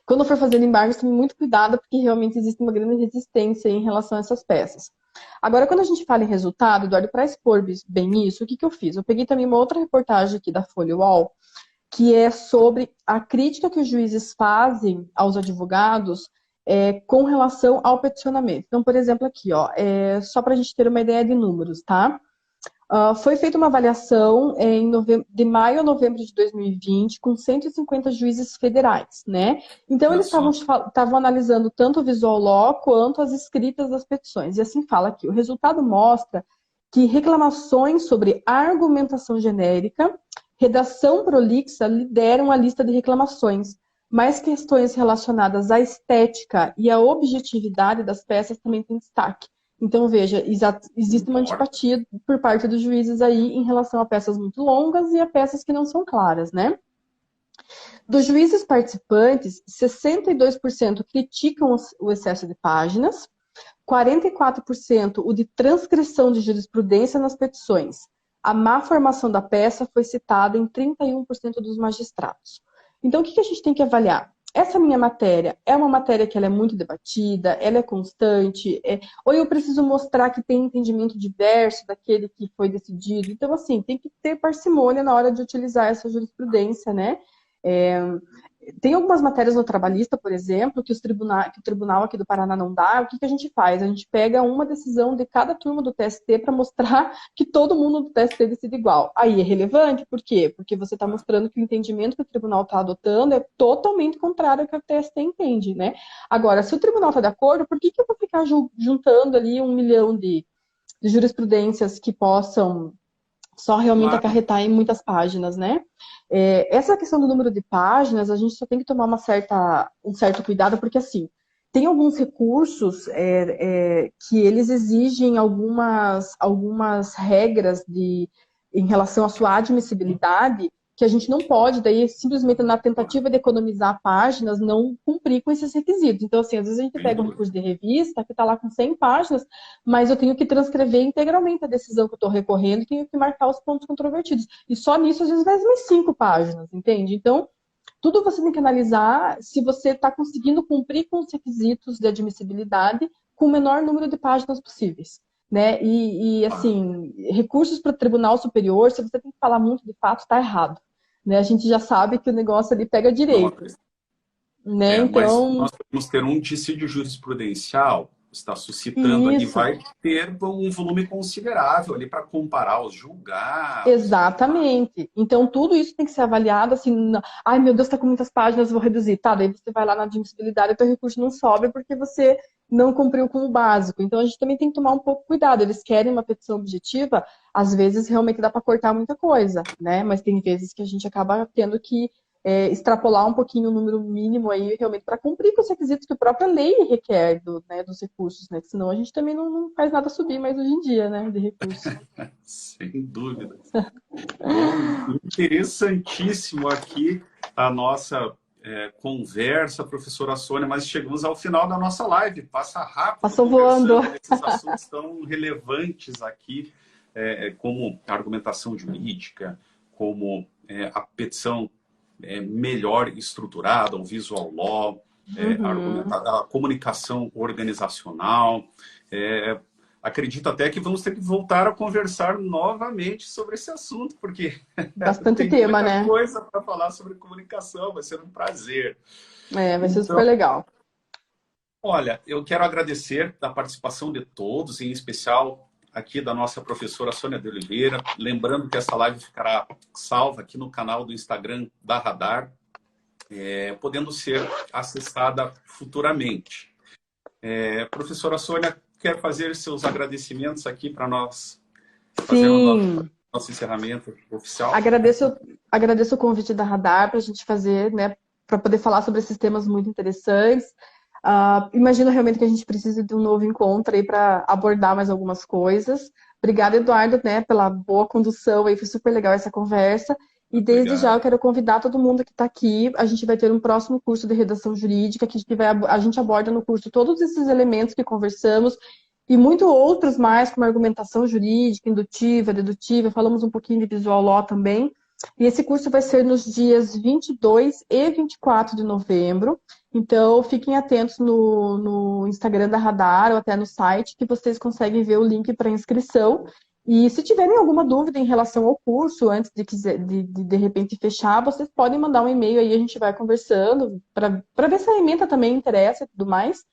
quando for fazendo embargos, tome muito cuidado, porque realmente existe uma grande resistência em relação a essas peças. Agora, quando a gente fala em resultado, Eduardo, para expor bem isso, o que eu fiz? Eu peguei também uma outra reportagem aqui da Folha UOL, que é sobre a crítica que os juízes fazem aos advogados com relação ao peticionamento. Então, por exemplo, aqui, ó, só para a gente ter uma ideia de números, tá? Foi feita uma avaliação de maio a novembro de 2020 com 150 juízes federais, né? Então, Olha eles só. estavam analisando tanto o visual law quanto as escritas das petições. E assim fala aqui, o resultado mostra que reclamações sobre argumentação genérica, redação prolixa lideram a lista de reclamações, mas questões relacionadas à estética e à objetividade das peças também têm destaque. Então, veja, existe uma Concordo. antipatia por parte dos juízes aí em relação a peças muito longas e a peças que não são claras, né? Dos juízes participantes, 62% criticam o excesso de páginas, 44% o de transcrição de jurisprudência nas petições. A má formação da peça foi citada em 31% dos magistrados. Então, o que a gente tem que avaliar? Essa minha matéria é uma matéria que ela é muito debatida, ela é constante, ou eu preciso mostrar que tem entendimento diverso daquele que foi decidido. Então, assim, tem que ter parcimônia na hora de utilizar essa jurisprudência, né? É, tem algumas matérias no trabalhista, por exemplo, que o tribunal aqui do Paraná não dá. O que a gente faz? A gente pega uma decisão de cada turma do TST para mostrar que todo mundo do TST decide igual. Aí é relevante, por quê? Porque você está mostrando que o entendimento que o tribunal está adotando é totalmente contrário ao que o TST entende, né? Agora, se o tribunal está de acordo, por que eu vou ficar juntando ali 1 milhão de jurisprudências que possam só realmente Claro. acarretar em muitas páginas, né? Essa questão do número de páginas, a gente só tem que tomar um certo cuidado, porque assim, tem alguns recursos que eles exigem algumas regras em relação à sua admissibilidade, que a gente não pode, daí, simplesmente na tentativa de economizar páginas, não cumprir com esses requisitos. Então, assim, às vezes a gente Sem pega um dúvida. recurso de revista que está lá com 100 páginas, mas eu tenho que transcrever integralmente a decisão que eu estou recorrendo e tenho que marcar os pontos controvertidos. E só nisso, às vezes, vai mais 5 páginas, entende? Então, tudo você tem que analisar se você está conseguindo cumprir com os requisitos de admissibilidade com o menor número de páginas possíveis. né? E assim, recursos para o Tribunal Superior, se você tem que falar muito de fato, está errado, né? A gente já sabe que o negócio ali pega Não, direito, né? mas Então, nós vamos ter um dissídio jurisprudencial, está suscitando ali, isso. vai ter um volume considerável ali para comparar os julgados, comparar. Exatamente. Então, tudo isso tem que ser avaliado assim, ai meu Deus, está com muitas páginas, vou reduzir. Tá, daí você vai lá na admissibilidade e o teu recurso não sobe porque você não cumpriu com o básico. Então, a gente também tem que tomar um pouco cuidado. Eles querem uma petição objetiva, às vezes realmente dá para cortar muita coisa, né? Mas tem vezes que a gente acaba tendo que extrapolar um pouquinho o número mínimo aí, realmente, para cumprir com os requisitos que a própria lei requer né, dos recursos, né? Senão a gente também não faz nada subir mais hoje em dia, né, de recurso. Sem dúvida. Bom, interessantíssimo aqui a nossa conversa, professora Sônia, mas chegamos ao final da nossa live. Passa rápido Passou conversando voando. desses assuntos tão relevantes aqui, como a argumentação jurídica, como a petição melhor estruturada, o visual law, a comunicação organizacional. Acredito até que vamos ter que voltar a conversar novamente sobre esse assunto, porque Bastante tem tema, muita né? coisa para falar sobre comunicação, vai ser um prazer. Vai ser Então, super legal. olha, eu quero agradecer a participação de todos, em especial aqui da nossa professora Sônia de Oliveira. Lembrando que essa live ficará salva aqui no canal do Instagram da Radar, podendo ser acessada futuramente. Professora Sônia, quer fazer seus agradecimentos aqui para nós fazermos Sim, nosso encerramento oficial? agradeço o convite da Radar para a gente fazer, né, para poder falar sobre esses temas muito interessantes. Imagino realmente que a gente precisa de um novo encontro aí para abordar mais algumas coisas. Obrigada, Eduardo, né, pela boa condução aí, foi super legal essa conversa. E desde já eu Obrigado. quero convidar todo mundo que está aqui. A gente vai ter um próximo curso de redação jurídica que a gente aborda no curso todos esses elementos que conversamos e muito outros mais, como argumentação jurídica, indutiva, dedutiva. Falamos um pouquinho de visual law também. E esse curso vai ser nos dias 22 e 24 de novembro. Então, fiquem atentos no Instagram da Radar ou até no site, que vocês conseguem ver o link para inscrição. E se tiverem alguma dúvida em relação ao curso, antes de repente fechar, vocês podem mandar um e-mail aí, a gente vai conversando, para ver se a ementa também interessa e tudo mais.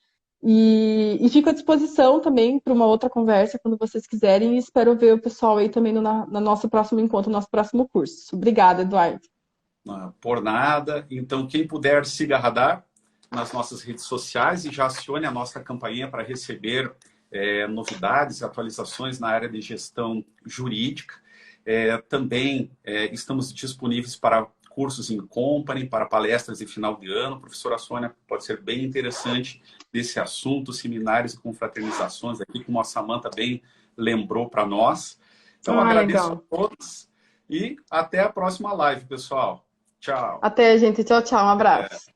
E fico à disposição também para uma outra conversa quando vocês quiserem. E espero ver o pessoal aí também no nosso próximo encontro, no nosso próximo curso. Obrigada, Eduardo. Por nada. Então, quem puder, siga a Radar nas nossas redes sociais e já acione a nossa campainha para receber novidades, atualizações na área de gestão jurídica. Também estamos disponíveis para cursos em company, para palestras de final de ano. A professora Sônia pode ser bem interessante desse assunto, seminários e confraternizações aqui, como a Samantha bem lembrou para nós. Então, agradeço a Legal. todos e até a próxima live, pessoal. Tchau. Até, gente. Tchau, tchau. Um abraço.